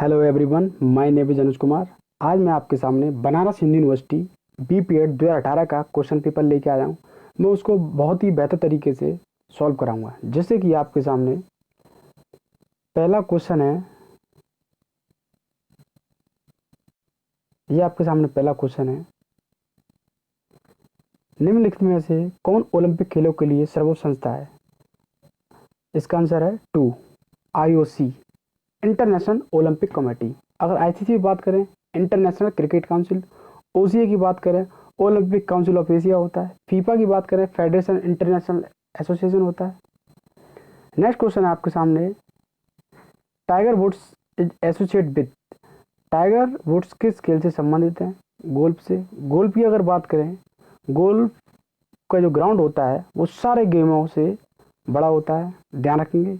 Hello everyone, my name is Anuj Kumar. आज मैं आपके सामने बनारस हिंदू यूनिवर्सिटी बीपीएड 2018 का क्वेश्चन पेपर लेके आया हूँ। मैं उसको बहुत ही बेहतर तरीके से सॉल्व कराऊंगा। जैसे कि आपके सामने पहला क्वेश्चन है, ये आपके सामने पहला क्वेश्चन है। निम्नलिखित में से कौन ओलंपिक खेलों के लिए सर्वोच्च संस्था है? इसका आंसर है 2 आईओसी, इंटरनेशनल ओलंपिक कमेटी। अगर आईसीसी की बात करें, इंटरनेशनल क्रिकेट काउंसिल। ओसीए की बात करें, ओलंपिक काउंसिल ऑफ एशिया होता है। फीफा की बात करें, फेडरेशन इंटरनेशनल एसोसिएशन होता है। नेक्स्ट क्वेश्चन है आपके सामने, Tiger Woods is associate with. Tiger Woods किस खेल से संबंधित हैं? गोल्फ से। गोल्फ की अगर बात करें, गोल्फ का जो ग्राउंड होता है वो सारे गेमों से बड़ा होता है, ध्यान रखेंगे।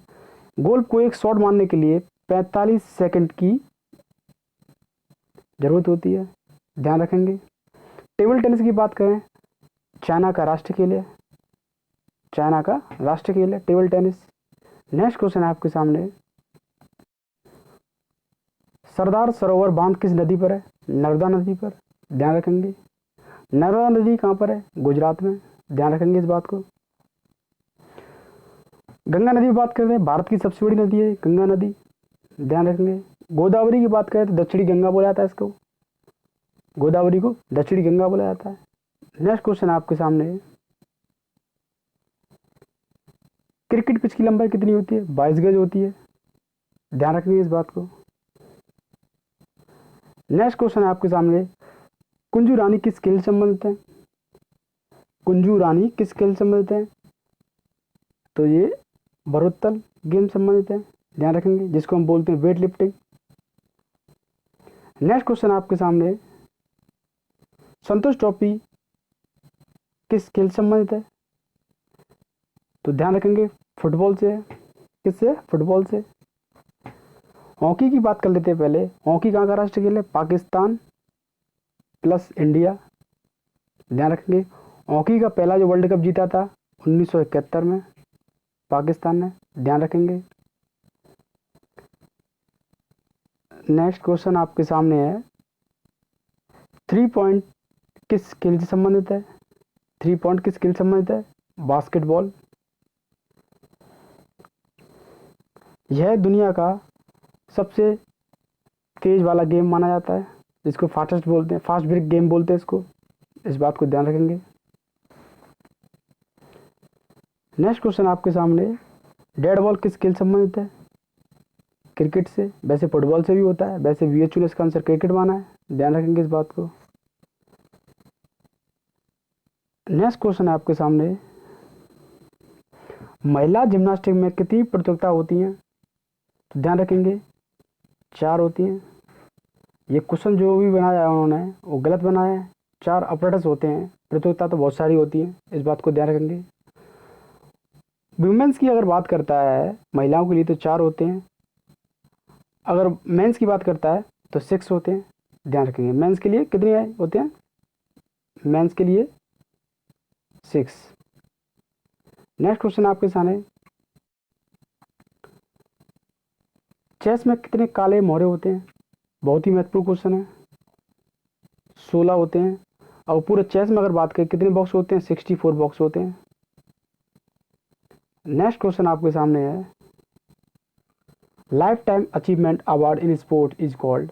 गोल्फ को एक शॉट मारने के लिए 45 सेकंड की जरूरत होती है, ध्यान रखेंगे। टेबल टेनिस की बात करें, चाइना का राष्ट्रीय खेल है, चाइना का राष्ट्रीय खेल है टेबल टेनिस। नेक्स्ट क्वेश्चन है आपके सामने, सरदार सरोवर बांध किस नदी पर है? नर्मदा नदी पर, ध्यान रखेंगे। नर्मदा नदी कहाँ पर है? गुजरात में, ध्यान रखेंगे इस बात को। गंगा नदी की बात करते हैं, भारत की सबसे बड़ी नदी है गंगा नदी, ध्यान रखेंगे। गोदावरी की बात करें तो दक्षिणी गंगा बोला जाता है इसको, गोदावरी को दक्षिणी गंगा बोला जाता है। नेक्स्ट क्वेश्चन आपके सामने, क्रिकेट पिच की लंबाई कितनी होती है? 22 गज होती है, ध्यान रखेंगे इस बात को। नेक्स्ट क्वेश्चन है आपके सामने, कुंजू रानी किस खेल से संबंधित है? कुंजू रानी किस खेल से संबंधित है? तो ये भारोत्तोलन गेम संबंधित है, ध्यान रखेंगे, जिसको हम बोलते हैं वेट लिफ्टिंग। नेक्स्ट क्वेश्चन आपके सामने, संतोष ट्रॉफी किस खेल से संबंधित है? तो ध्यान रखेंगे फुटबॉल से है। किससे? फुटबॉल से। हॉकी की बात कर लेते हैं पहले। हॉकी कहाँ का राष्ट्रीय खेल है? पाकिस्तान प्लस इंडिया, ध्यान रखेंगे। हॉकी का पहला जो वर्ल्ड कप जीता था 1971 में पाकिस्तान ने, ध्यान रखेंगे। नेक्स्ट क्वेश्चन आपके सामने है, 3 पॉइंट किस खेल से संबंधित है? 3 पॉइंट किस खेल से संबंधित है? बास्केटबॉल। यह दुनिया का सबसे तेज वाला गेम माना जाता है, जिसको फास्टेस्ट बोलते हैं, फास्ट ब्रेक गेम बोलते हैं इसको, इस बात को ध्यान रखेंगे। नेक्स्ट क्वेश्चन आपके सामने, डेड बॉल किस खेल से संबंधित है? क्रिकेट से। वैसे फुटबॉल से भी होता है, वैसे VHU ने इसका आंसर क्रिकेट माना है, ध्यान रखेंगे इस बात को। नेक्स्ट क्वेश्चन है आपके सामने, महिला जिम्नास्टिक में कितनी प्रतियोगिता होती हैं? तो ध्यान रखेंगे 4 होती हैं। ये क्वेश्चन जो भी बनाया है उन्होंने वो गलत बनाया है, 4 ऑपरेटर्स होते हैं, प्रतियोगिता तो बहुत सारी होती है, इस बात को ध्यान रखेंगे। वुमेन्स की अगर बात करता है, महिलाओं के लिए तो 4 होते हैं। अगर मेंस की बात करता है तो 6 होते हैं, ध्यान रखेंगे। मेंस के लिए कितने होते हैं? मेंस के लिए 6। नेक्स्ट क्वेश्चन आपके सामने, चेस में कितने काले मोहरे होते हैं? बहुत ही महत्वपूर्ण क्वेश्चन है। 16 होते हैं। और पूरे चेस में अगर बात करें कितने बॉक्स होते हैं? 64 बॉक्स होते हैं। नेक्स्ट क्वेश्चन आपके सामने है, life time achievement award in sport is called.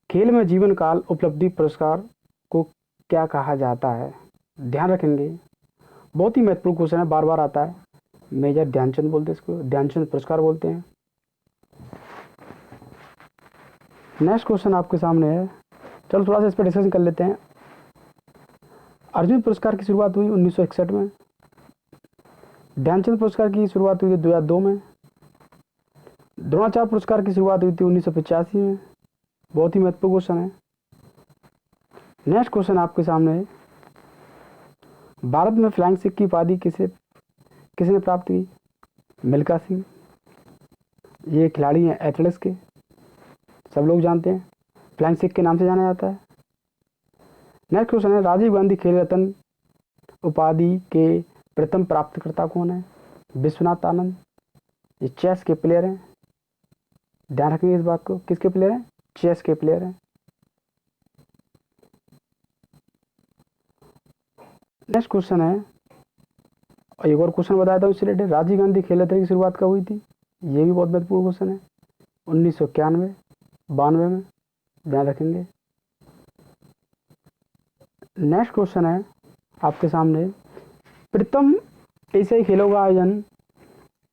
खेल में जीवन काल उपलब्धि पुरस्कार को क्या कहा जाता है? ध्यान रखेंगे, बहुत ही महत्वपूर्ण क्वेश्चन है, बार बार आता है। मेजर ध्यानचंद बोलते हैं इसको, ध्यानचंद पुरस्कार बोलते हैं। नेक्स्ट क्वेश्चन आपके सामने है, चलो थोड़ा सा इस पर डिस्कशन कर लेते हैं। अर्जुन पुरस्कार की शुरुआत हुई 1961 में। ध्यानचंद पुरस्कार की शुरुआत हुई थी 2002 में। द्रोणाचार्य पुरस्कार की शुरुआत हुई थी 1985 में। बहुत ही महत्वपूर्ण क्वेश्चन है। नेक्स्ट क्वेश्चन आपके सामने है, भारत में फ्लाइंग सिख की उपाधि किसने प्राप्त की? मिल्खा सिंह। ये खिलाड़ी हैं एथलेटिक्स के, सब लोग जानते हैं, फ्लाइंग सिख के नाम से जाना जाता है। नेक्स्ट क्वेश्चन है, राजीव गांधी खेल रत्न उपाधि के प्रथम प्राप्तकर्ता कौन है? विश्वनाथ आनंद। ये चेस के प्लेयर हैं, ध्यान रखेंगे इस बात को। किसके प्लेयर हैं? चेस के प्लेयर हैं। नेक्स्ट क्वेश्चन है, और एक और क्वेश्चन बताया था उससे रिलेटेड, राजीव गांधी खेल रत्न की शुरुआत कब हुई थी? ये भी बहुत महत्वपूर्ण क्वेश्चन है। 1991, 92 में। ध्यान रखेंगे। नेक्स्ट क्वेश्चन है आपके सामने, प्रथम एशियाई खेलों का आयोजन,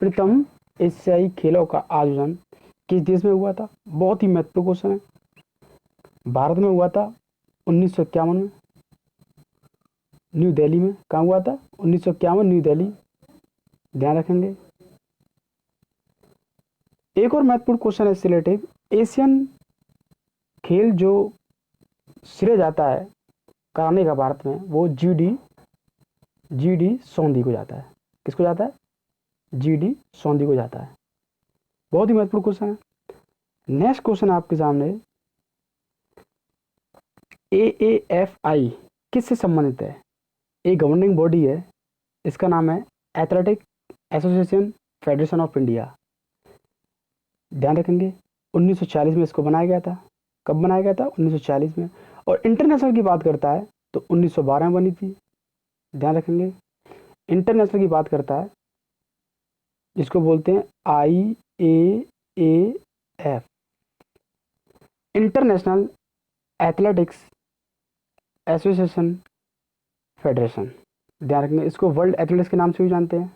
प्रथम एशियाई खेलों का आयोजन किस देश में हुआ था? बहुत ही महत्वपूर्ण क्वेश्चन है। भारत में हुआ था 1951 में, न्यू दिल्ली में। कहाँ हुआ था? 1951, न्यू दिल्ली। ध्यान रखेंगे। एक और महत्वपूर्ण क्वेश्चन है इससे रिलेटेड, एशियन खेल जो श्रेय जाता है कराने का भारत में, वो जीडी सोंधी को जाता है। किसको जाता है? जीडी सोंधी को जाता है। बहुत ही महत्वपूर्ण क्वेश्चन है। नेक्स्ट क्वेश्चन आपके सामने, AAFI किससे संबंधित है? एक गवर्निंग बॉडी है, इसका नाम है athletic association federation of India. ध्यान रखेंगे। 1940 में इसको बनाया गया था। कब बनाया गया था? 1940 में। और इंटरनेशनल की बात करता है तो 1912 में बनी थी। ध्यान रखेंगे। इंटरनेशनल की बात करता है, जिसको बोलते हैं IAAF, international athletics association federation. ध्यान रखेंगे। इसको वर्ल्ड एथलेटिक्स के नाम से भी जानते हैं।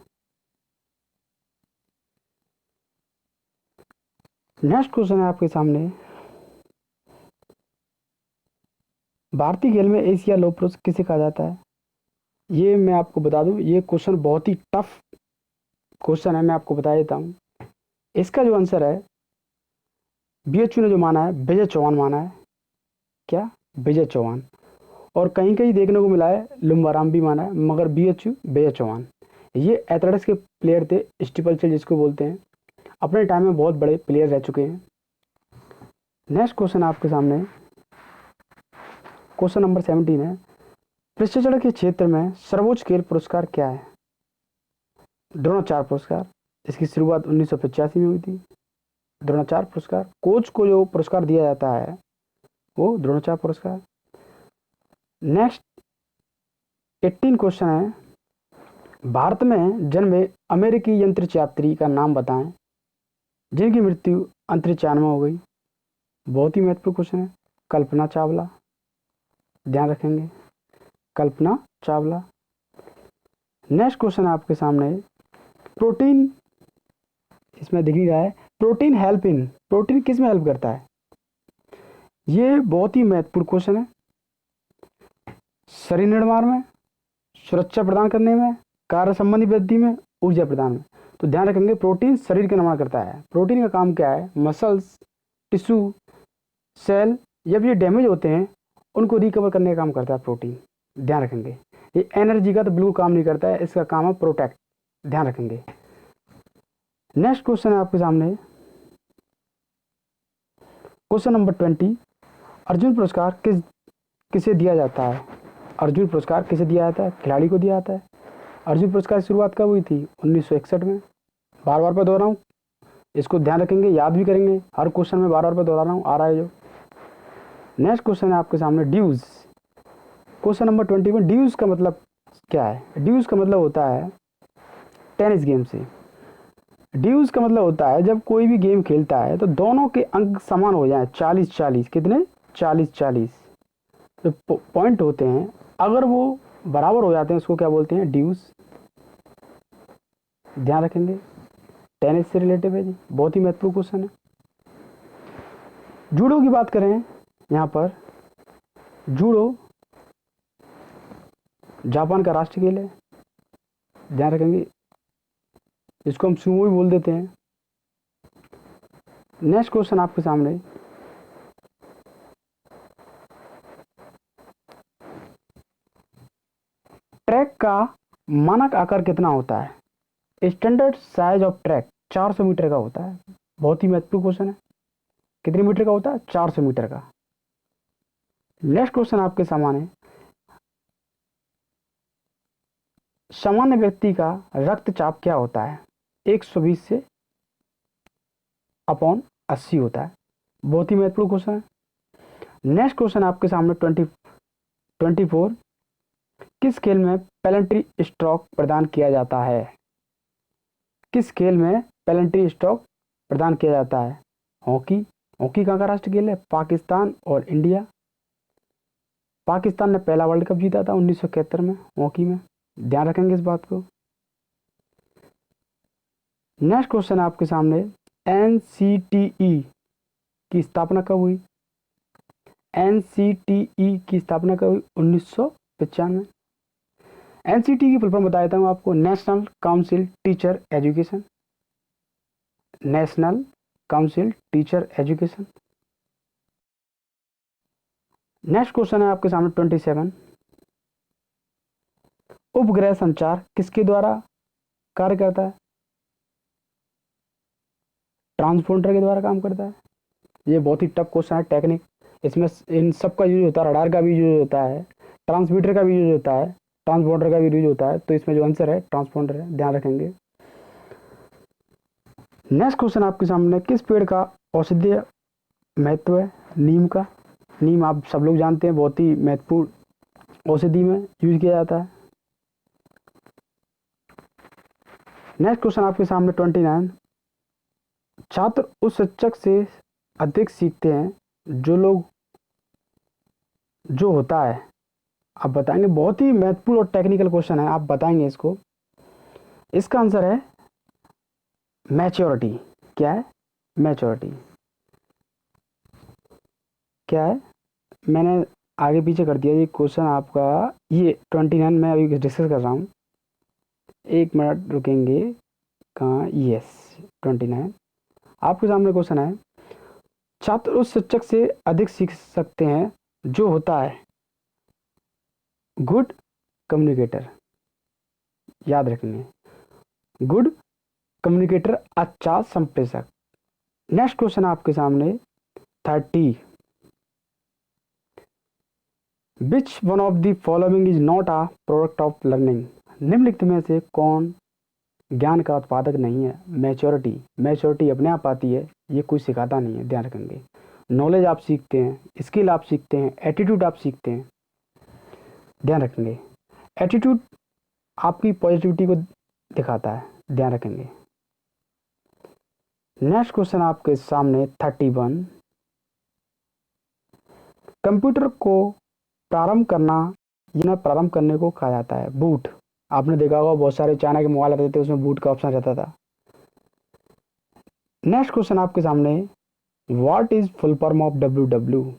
नेक्स्ट क्वेश्चन है आपके सामने, भारतीय खेल में एशिया लौह पुरुष किसे कहा जाता है? ये मैं आपको बता दूं, ये क्वेश्चन बहुत ही टफ क्वेश्चन है, मैं आपको बता देता हूँ। इसका जो आंसर है, BHU ने जो माना है, विजय चौहान माना है। क्या? विजय चौहान। और कहीं कहीं देखने को मिला है लुम्बाराम भी माना है, मगर BHU विजय चौहान। ये एथलेटिक्स के प्लेयर थे, स्टीपलचेज जिसको बोलते हैं। अपने टाइम में बहुत बड़े प्लेयर रह चुके हैं। नेक्स्ट क्वेश्चन आपके सामने, क्वेश्चन नंबर 17 है, प्रशिक्षण के क्षेत्र में सर्वोच्च खेल पुरस्कार क्या है? द्रोणाचार्य पुरस्कार। इसकी शुरुआत 1985 में हुई थी। द्रोणाचार्य पुरस्कार, कोच को जो पुरस्कार दिया जाता है वो द्रोणाचार्य पुरस्कार। नेक्स्ट 18 क्वेश्चन है, भारत में जन्मे अमेरिकी अंतरिक्ष यात्री का नाम बताएं जिनकी मृत्यु अंतरिक्ष यान में हो गई। बहुत ही महत्वपूर्ण क्वेश्चन है। कल्पना चावला। ध्यान रखेंगे, कल्पना चावला। नेक्स्ट क्वेश्चन आपके सामने, प्रोटीन, इसमें दिख ही रहा है, प्रोटीन हेल्प इन, प्रोटीन किस में हेल्प करता है? ये बहुत ही महत्वपूर्ण क्वेश्चन है। शरीर निर्माण में, सुरक्षा प्रदान करने में, कार्य संबंधी वृद्धि में, ऊर्जा प्रदान में। तो ध्यान रखेंगे, प्रोटीन शरीर का निर्माण करता है। प्रोटीन का काम क्या है? मसल्स, टिश्यू, सेल जब ये डैमेज होते हैं उनको रिकवर करने का काम करता है प्रोटीन। ध्यान रखेंगे। ये एनर्जी का तो बिल्कुल काम नहीं करता है, इसका काम है प्रोटेक्ट। ध्यान रखेंगे। नेक्स्ट क्वेश्चन है आपके सामने, क्वेश्चन नंबर 20, अर्जुन पुरस्कार किसे दिया जाता है? अर्जुन पुरस्कार किसे दिया जाता है? खिलाड़ी को दिया जाता है। अर्जुन पुरस्कार की शुरुआत कब हुई थी? 1961 में। बार बार पर दोहराऊं, इसको ध्यान रखेंगे, याद भी करेंगे। हर क्वेश्चन में बार बार पर दोहरा रहा हूँ, आ रहा है जो। नेक्स्ट क्वेश्चन है आपके सामने, ड्यूज। क्वेश्चन नंबर 20 में ड्यूज का मतलब क्या है? ड्यूज का मतलब होता है टेनिस गेम से। ड्यूज का मतलब होता है जब कोई भी गेम खेलता है तो दोनों के अंक समान हो जाए, 40-40। कितने? 40-40 जो पॉइंट होते हैं, अगर वो बराबर हो जाते हैं उसको क्या बोलते हैं? ड्यूज। ध्यान रखेंगे, टेनिस से रिलेटेड है जी, बहुत ही महत्वपूर्ण क्वेश्चन है। जूडो की बात करें यहाँ पर, जूडो जापान का राष्ट्रीय खेल है। ध्यान रखेंगे, इसको हम सुमो भी बोल देते हैं। नेक्स्ट क्वेश्चन आपके सामने, ट्रैक का मानक आकार कितना होता है? Standard size of track 400 metre का होता है। बहुत ही महत्वपूर्ण क्वेश्चन है। कितने मीटर का होता है? 400 मीटर का। नेक्स्ट क्वेश्चन आपके सामने, सामान्य व्यक्ति का रक्तचाप क्या होता है? 120 से अपॉन 80 होता है। बहुत ही महत्वपूर्ण क्वेश्चन है। नेक्स्ट क्वेश्चन आपके सामने 24, किस खेल में पेनल्टी स्ट्रोक प्रदान किया जाता है? किस खेल में पेनल्टी स्ट्रोक प्रदान किया जाता है? हॉकी। हॉकी कहाँ का राष्ट्रीय खेल है? पाकिस्तान और इंडिया। पाकिस्तान ने पहला वर्ल्ड कप जीता था 1971 में हॉकी में, ध्यान रखेंगे इस बात को। नेक्स्ट क्वेश्चन आपके सामने, एनसीटीई की स्थापना कब हुई? एनसीटीई की स्थापना कब हुई? 1995। एनसीटी की फुल फॉर्म बता देता हूँ आपको, national council teacher education. National council teacher education. Next question है आपके सामने 27, उपग्रह संचार किसके द्वारा कार्य करता है? ट्रांसपोंडर के द्वारा काम करता है। ये बहुत ही टफ क्वेश्चन है, टेक्निक। इसमें इन सब का यूज होता है, रडार का भी यूज होता है, ट्रांसमीटर का भी यूज होता है, ट्रांसपोंडर का भी यूज होता है। तो इसमें जो आंसर है ट्रांसपोंडर है, ध्यान रखेंगे। नेक्स्ट क्वेश्चन आपके सामने, किस पेड़ का औषधीय महत्व है? नीम का। नीम आप सब लोग जानते हैं, बहुत ही महत्वपूर्ण औषधि में यूज किया जाता है। नेक्स्ट क्वेश्चन आपके सामने 29, छात्र उस शिक्षक से अधिक सीखते हैं जो होता है। आप बताएंगे, बहुत ही महत्वपूर्ण और टेक्निकल क्वेश्चन है, आप बताएंगे इसको। इसका आंसर है मैच्योरिटी। क्या है? मैच्योरिटी। क्या है? मैंने आगे पीछे कर दिया ये क्वेश्चन आपका। ये 29 मैं अभी डिस्कस कर रहा हूँ, एक मिनट रुकेंगे। कहाँ? यस 29 आपके सामने क्वेश्चन है, छात्र उस शिक्षक से अधिक सीख सकते हैं जो होता है गुड कम्युनिकेटर। याद रखेंगे, गुड कम्युनिकेटर, अच्छा संप्रेषक। नेक्स्ट क्वेश्चन आपके सामने 30, which one of the following is not a product of learning? निम्नलिखित में से कौन ज्ञान का उत्पादक नहीं है? मैच्योरिटी। मैच्योरिटी अपने आप आती है, ये कोई सिखाता नहीं है, ध्यान रखेंगे। नॉलेज आप सीखते हैं, स्किल आप सीखते हैं, एटीट्यूड आप सीखते हैं, ध्यान रखेंगे। एटीट्यूड आपकी पॉजिटिविटी को दिखाता है, ध्यान रखेंगे। नेक्स्ट क्वेश्चन आपके सामने 31, कंप्यूटर को प्रारंभ करने को कहा जाता है बूट। आपने देखा होगा बहुत सारे चाइना के मोबाइल आते थे, उसमें बूट का ऑप्शन रहता था। नेक्स्ट क्वेश्चन आपके सामने, what is full form of WW?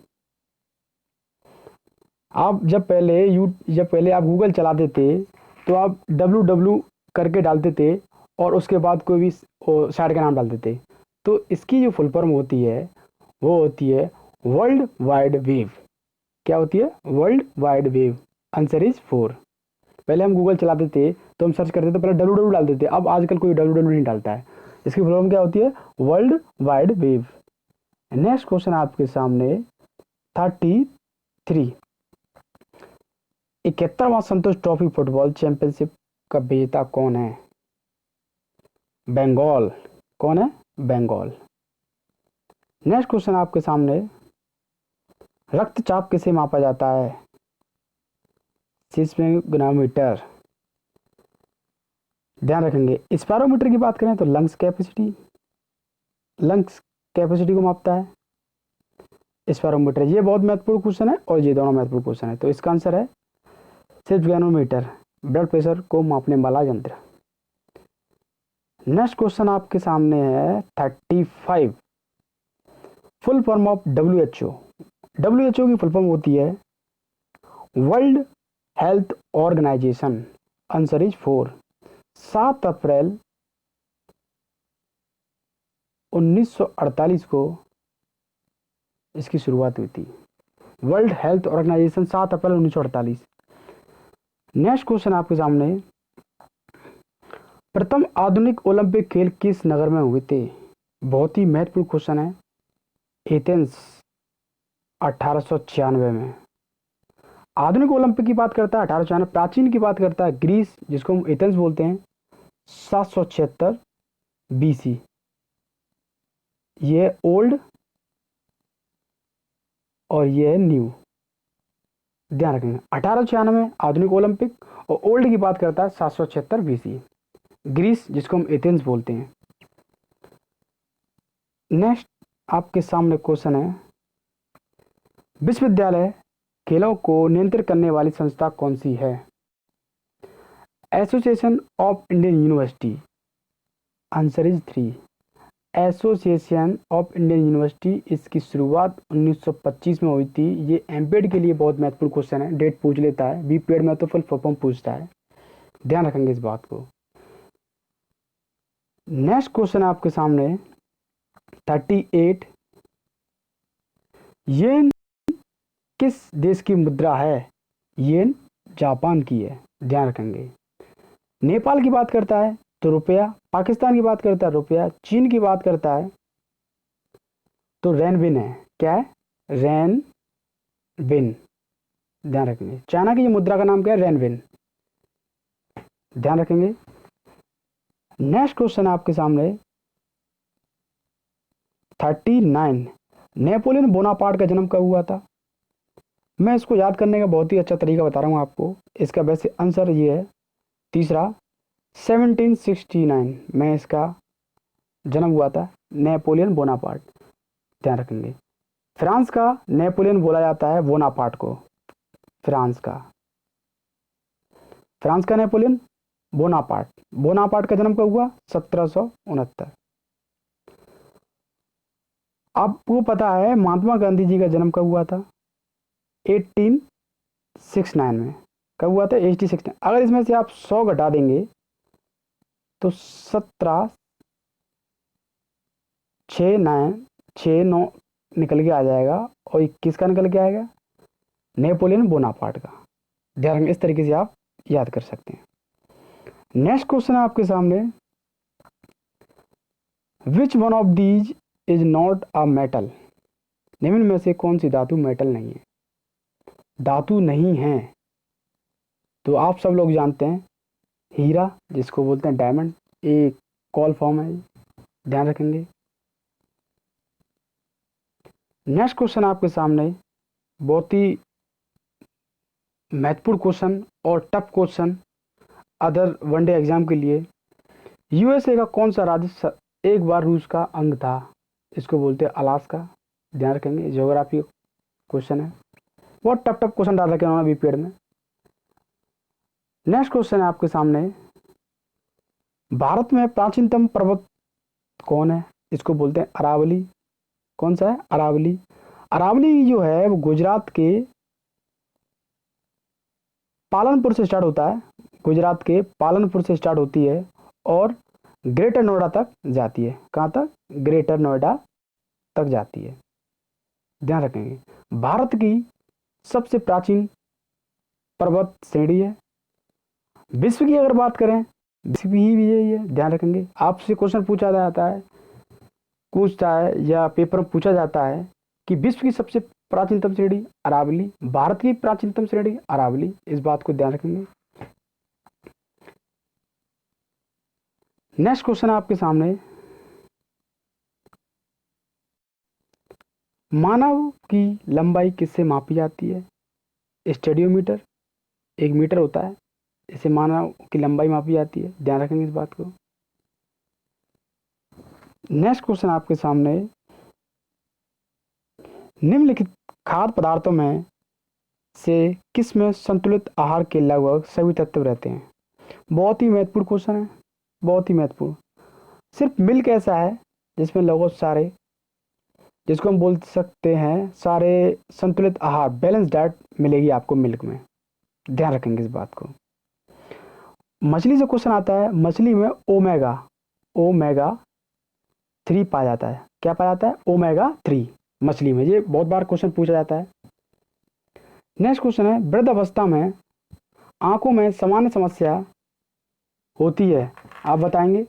आप जब पहले आप गूगल चलाते थे तो आप WW करके डालते थे और उसके बाद कोई भी साइट का नाम डालते थे। तो इसकी जो फुल फॉर्म होती है वो होती है वर्ल्ड वाइड वेब। क्या होती है? World wide web. Answer is 4। पहले हम गूगल चलाते थे तो हम सर्च करते थे, पहले WW डालते थे, अब आजकल कोई WW नहीं डालता है। इसकी फुल फॉर्म क्या होती है? World wide web. Next question आपके सामने 33, 71वां संतोष ट्रॉफी फुटबॉल चैंपियनशिप का विजेता कौन है? बंगाल। कौन है? बंगाल। नेक्स्ट क्वेश्चन आपके सामने, रक्तचाप किसे मापा जाता है? सिस्मोग्रामोमीटर, ध्यान रखेंगे। स्पायरोमीटर की बात करें तो लंग्स कैपेसिटी को मापता है स्पायरोमीटर। ये बहुत महत्वपूर्ण क्वेश्चन है और ये दोनों महत्वपूर्ण क्वेश्चन है। तो इसका आंसर है सिस्मोग्रामोमीटर, ब्लड प्रेशर को मापने वाला यंत्र। नेक्स्ट क्वेश्चन आपके सामने है 35, full form of WHO। WHO की फुल फॉर्म होती है world health organisation. Answer is 4। 7 अप्रैल 1948 को इसकी शुरुआत हुई थी। वर्ल्ड हेल्थ ऑर्गेनाइजेशन 7 अप्रैल 1948। नेक्स्ट क्वेश्चन आपके सामने, प्रथम आधुनिक ओलंपिक खेल किस नगर में हुए थे? बहुत ही महत्वपूर्ण क्वेश्चन है। एथेंस 1896 में। आधुनिक ओलंपिक की बात करता है 1896, प्राचीन की बात करता है ग्रीस जिसको हम एथेंस बोलते हैं 776 BC। ये है ओल्ड और ये है न्यू, ध्यान रखेंगे। 1896 आधुनिक ओलंपिक, और ओल्ड की बात करता है 776 बीसी, ग्रीस जिसको हम एथेंस बोलते हैं। नेक्स्ट आपके सामने क्वेश्चन है, विश्वविद्यालय खेलों को नियंत्रित करने वाली संस्था कौन सी है? Association of Indian university, answer is 3, association of Indian university. इसकी शुरुआत 1925 में हुई थी। ये एमपेड के लिए बहुत महत्वपूर्ण क्वेश्चन है, डेट पूछ लेता है, बीपेड में तो फुल फॉर्म पूछता है, ध्यान रखेंगे इस बात को। नेक्स्ट क्वेश्चन आपके सामने 38, येन किस देश की मुद्रा है? येन जापान की है, ध्यान रखेंगे। नेपाल की बात करता है तो रुपया, पाकिस्तान की बात करता है रुपया, चीन की बात करता है तो रेनविन है। क्या है? रेनविन, ध्यान रखेंगे। चाइना की ये मुद्रा का नाम क्या है? रेनविन, ध्यान रखेंगे। नेक्स्ट क्वेश्चन आपके सामने 39, नेपोलियन बोनापार्ट का जन्म कब हुआ था? मैं इसको याद करने का बहुत ही अच्छा तरीका बता रहा हूँ आपको। इसका वैसे आंसर ये है तीसरा, 1769 में इसका जन्म हुआ था, नेपोलियन बोनापार्ट, ध्यान रखेंगे। फ्रांस का नेपोलियन बोला जाता है बोनापार्ट को, फ्रांस का नेपोलियन बोनापार्ट। बोनापार्ट का जन्म कब हुआ? 1769। आपको पता है महात्मा गांधी जी का जन्म कब हुआ था? 1869 में। कब हुआ था? 1869। अगर इसमें से आप 100 घटा देंगे तो 17 6 9 निकल के आ जाएगा, और 21 का निकल के आएगा, नेपोलियन बोनापार्ट का। ध्यान रखें, इस तरीके से आप याद कर सकते हैं। नेक्स्ट क्वेश्चन है आपके सामने, which one of these is not a metal? निम्न में से कौन सी धातु मेटल नहीं है? धातु नहीं है तो आप सब लोग जानते हैं हीरा, जिसको बोलते हैं डायमंड, एक कॉल फॉर्म है, ध्यान रखेंगे। नेक्स्ट क्वेश्चन आपके सामने बहुत ही महत्वपूर्ण क्वेश्चन और tough question other one day exam के लिए। यूएसए का कौन सा राज्य एक बार रूस का अंग था? इसको बोलते हैं अलास्का, ध्यान रखेंगे। ज्योग्राफी क्वेश्चन है, बहुत टफ क्वेश्चन डाल रखे उन्होंने बीपीएड में। नेक्स्ट क्वेश्चन है आपके सामने, भारत में प्राचीनतम पर्वत कौन है? इसको बोलते हैं अरावली। कौन सा है? अरावली। अरावली जो है वो गुजरात के पालनपुर से स्टार्ट होता है, गुजरात के पालनपुर से स्टार्ट होती है और ग्रेटर नोएडा तक जाती है। कहाँ तक? ग्रेटर नोएडा तक जाती है, ध्यान रखेंगे। भारत की सबसे प्राचीन पर्वत श्रेणी है। विश्व की अगर बात करें, विश्व की भी यही है, ध्यान रखेंगे। आपसे क्वेश्चन पूछता है या पेपर में पूछा जाता है कि विश्व की सबसे प्राचीनतम श्रेणी अरावली, भारत की प्राचीनतम श्रेणी अरावली, इस बात को ध्यान रखेंगे। नेक्स्ट क्वेश्चन आपके सामने, मानव की लंबाई किससे मापी जाती है? स्टेडियोमीटर, 1 मीटर होता है, इससे मानव की लंबाई मापी जाती है, ध्यान रखेंगे इस बात को। नेक्स्ट क्वेश्चन आपके सामने, निम्नलिखित खाद्य पदार्थों में से किस में संतुलित आहार के लगभग सभी तत्व रहते हैं? बहुत ही महत्वपूर्ण क्वेश्चन है, बहुत ही महत्वपूर्ण। सिर्फ मिल्क ऐसा है जिसमें लगभग सारे, जिसको हम बोल सकते हैं सारे संतुलित आहार, बैलेंस डाइट मिलेगी आपको मिल्क में, ध्यान रखेंगे इस बात को। मछली से क्वेश्चन आता है, मछली में ओमेगा 3 पाया जाता है। क्या पाया जाता है? ओमेगा 3 मछली में, ये बहुत बार क्वेश्चन पूछा जाता है। नेक्स्ट क्वेश्चन है, वृद्ध अवस्था में आंखों में सामान्य समस्या होती है, आप बताएंगे।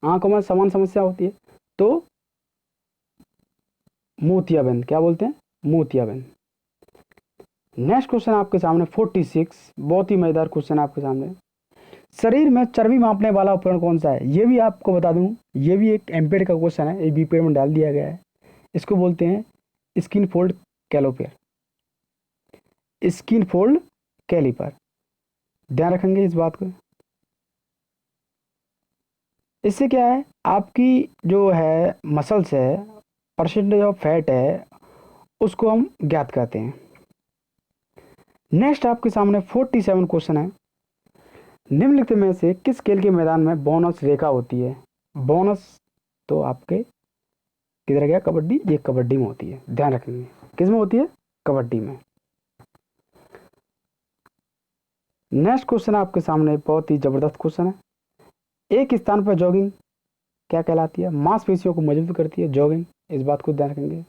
आंखों में सामान्य समस्या होती है तो मोतियाबिंद, क्या बोलते हैं? मोतियाबिंद। नेक्स्ट क्वेश्चन आपके सामने 46, बहुत ही मजेदार क्वेश्चन आपके सामने, शरीर में चर्बी मापने वाला उपकरण कौन सा है? ये भी आपको बता दूं, ये भी एक एम्पेयर का क्वेश्चन है, ये बी पेड में डाल दिया गया है। इसको बोलते हैं skin fold caliper, skin fold caliper, ध्यान रखेंगे इस बात को। इससे क्या है, आपकी जो है मसल्स है, परसेंटेज ऑफ फैट है, उसको हम ज्ञात करते हैं। नेक्स्ट आपके सामने 47 क्वेश्चन है। निम्नलिखित में से किस खेल के मैदान में बोनस रेखा होती है? बोनस तो आपके किधर गया, कबड्डी, ये कबड्डी में होती है, ध्यान रखेंगे। किस में होती है? कबड्डी में। नेक्स्ट क्वेश्चन आपके सामने बहुत ही जबरदस्त क्वेश्चन है। एक स्थान पर जॉगिंग क्या कहलाती है? मांसपेशियों को मजबूत करती है जॉगिंग, इस बात को ध्यान रखेंगे।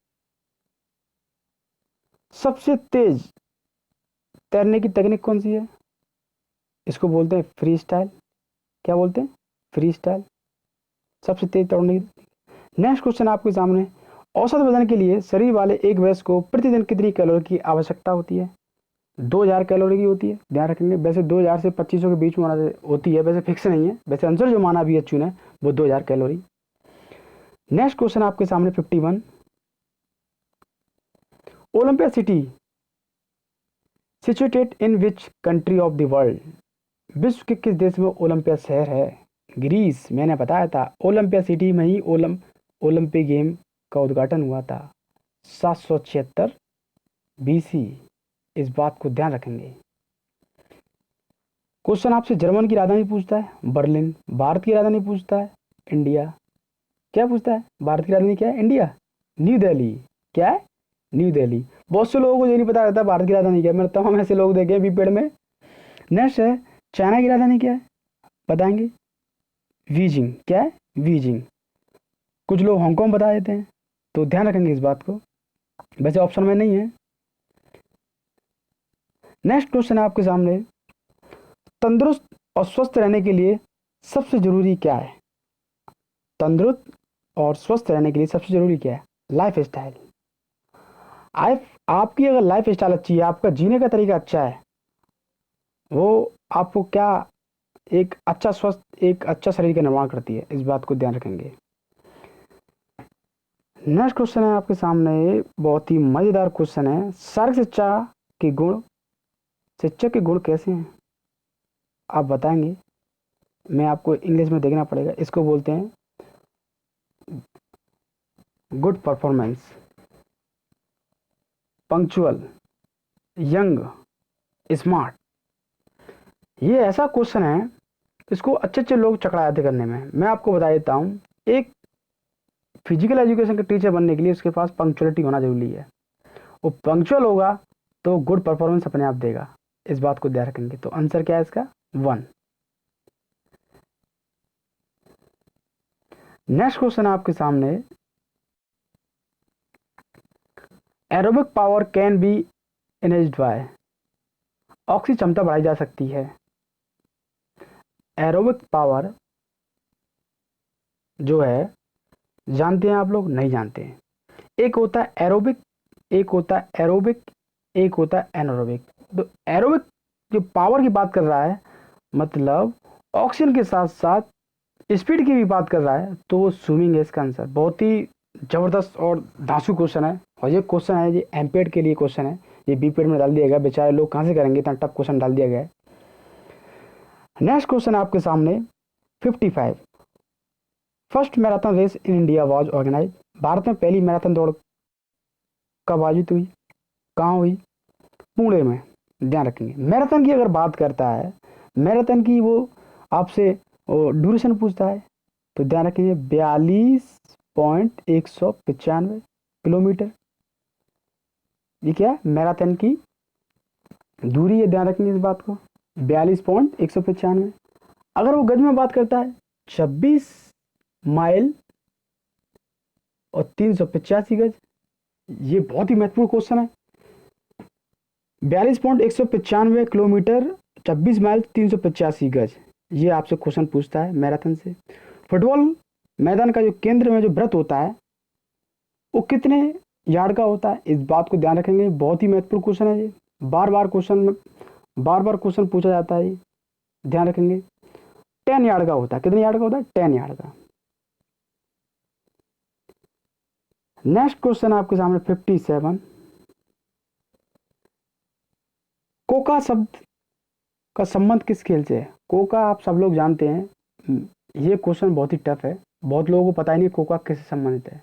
सबसे तेज तैरने की तकनीक कौन सी है? इसको बोलते हैं फ्री स्टाइल। क्या बोलते हैं? फ्री स्टाइल, सबसे तेज दौड़ने की। नेक्स्ट क्वेश्चन आपके सामने, औसत वजन के लिए शरीर वाले एक वयस्क को प्रतिदिन कितनी कैलोरी की आवश्यकता होती है? 2000 कैलोरी की होती है, ध्यान रखेंगे। वैसे 2000 से 2500 के बीच में होती है, वैसे फिक्स नहीं है, वैसे आंसर जो माना भी है चुना है वो 2000 कैलोरी। नेक्स्ट क्वेश्चन आपके सामने 51, Olympia city situated in which country of the world? विश्व के किस देश में ओलंपिया शहर है? ग्रीस, मैंने बताया था ओलंपिया सिटी में ही ओलंपिक गेम का उद्घाटन हुआ था 776 BC, इस बात को ध्यान रखेंगे। क्वेश्चन आपसे जर्मन की राजधानी पूछता है, बर्लिन। भारत की राजधानी पूछता है, इंडिया। क्या पूछता है? भारत की राजधानी क्या है? India, new Delhi. क्या है? न्यू दिल्ली। बहुत से लोगों को ये नहीं पता रहता भारत की राजधानी क्या है, मैंने तमाम ऐसे लोग देखे बी पेड में। नेक्स्ट है, चाइना की राजधानी क्या है? बताएंगे, बीजिंग। क्या है? बीजिंग। कुछ लोग हांगकांग बता देते हैं, तो ध्यान रखेंगे इस बात को, वैसे ऑप्शन में नहीं है। नेक्स्ट क्वेश्चन है आपके सामने, तंदुरुस्त और स्वस्थ रहने के लिए सबसे जरूरी क्या है? तंदुरुस्त और स्वस्थ रहने के लिए सबसे जरूरी क्या है? Life style. आपकी अगर लाइफ स्टाइल अच्छी है, आपका जीने का तरीका अच्छा है, वो आपको क्या, एक अच्छा स्वस्थ, एक अच्छा शरीर का निर्माण करती है, इस बात को ध्यान रखेंगे। नेक्स्ट क्वेश्चन है आपके सामने, बहुत ही मजेदार क्वेश्चन है, शारीरिक शिक्षा के गुण कैसे हैं? आप बताएंगे, मैं आपको इंग्लिश में देखना पड़ेगा। इसको बोलते हैं good performance, punctual, young, smart. ये ऐसा क्वेश्चन है, इसको अच्छे अच्छे लोग चकरा जाते करने में। मैं आपको बता देता हूँ, एक फिजिकल एजुकेशन के टीचर बनने के लिए उसके पास पंक्चुअलिटी होना जरूरी है। वो पंक्चुअल होगा तो गुड परफॉर्मेंस अपने आप देगा, इस बात को ध्यान रखेंगे। तो आंसर क्या है इसका? 1। नेक्स्ट क्वेश्चन आपके सामने, aerobic power can be enhanced by? ऑक्सी क्षमता बढ़ाई जा सकती है। एरोबिक पावर जो है, जानते हैं आप लोग? नहीं जानते हैं। एक होता है एरोबिक, एक होता है एरोबिक, एक होता है एनारोबिक। तो एरोबिक जो पावर की बात कर रहा है, मतलब ऑक्सीजन के साथ साथ स्पीड की भी बात कर रहा है, तो वो स्विमिंग है इसका आंसर। बहुत ही जबरदस्त और धांसू क्वेश्चन है, और ये क्वेश्चन है, ये एमपेड के लिए क्वेश्चन है, ये बीपेड में डाल दिया गया। बेचारे लोग कहाँ से करेंगे, इतना टफ क्वेश्चन डाल दिया गया है। नेक्स्ट क्वेश्चन आपके सामने 55, first marathon race in India was organise? भारत में पहली मैराथन दौड़ कब आयोजित हुई, कहाँ हुई? पुणे में, ध्यान रखेंगे। मैराथन की अगर बात करता है, मैराथन की वो आपसे ड्यूरेशन पूछता है, तो ध्यान रखेंगे 42.195 किलोमीटर। ये क्या है? मैराथन की दूरी है, ध्यान रखेंगे इस बात को, 42.195। अगर वो गज में बात करता है, 26 माइल और 385 गज। ये बहुत ही महत्वपूर्ण क्वेश्चन है। 42.195 किलोमीटर, 26 माइल, 385 गज, ये आपसे क्वेश्चन पूछता है मैराथन से। फुटबॉल मैदान का जो केंद्र में जो वृत्त होता है, वो कितने यार्ड का होता है? इस बात को ध्यान रखेंगे, बहुत ही महत्वपूर्ण क्वेश्चन है ये। बार बार क्वेश्चन पूछा जाता है, ये ध्यान रखेंगे। 10 यार्ड का होता है। कितने यार्ड का होता है? 10 यार्ड का। नेक्स्ट क्वेश्चन आपके सामने 57। कोका शब्द का संबंध किस खेल से है? कोका आप सब लोग जानते हैं। ये क्वेश्चन बहुत ही टफ है, बहुत लोगों को पता ही नहीं कोका किससे संबंधित है।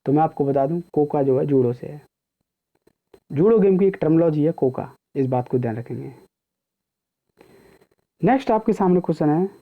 तो मैं आपको बता दूं, कोका जो है जूडो से है। जूडो गेम की एक टर्मिनोलॉजी है कोका, इस बात को ध्यान रखेंगे। नेक्स्ट आपके सामने क्वेश्चन है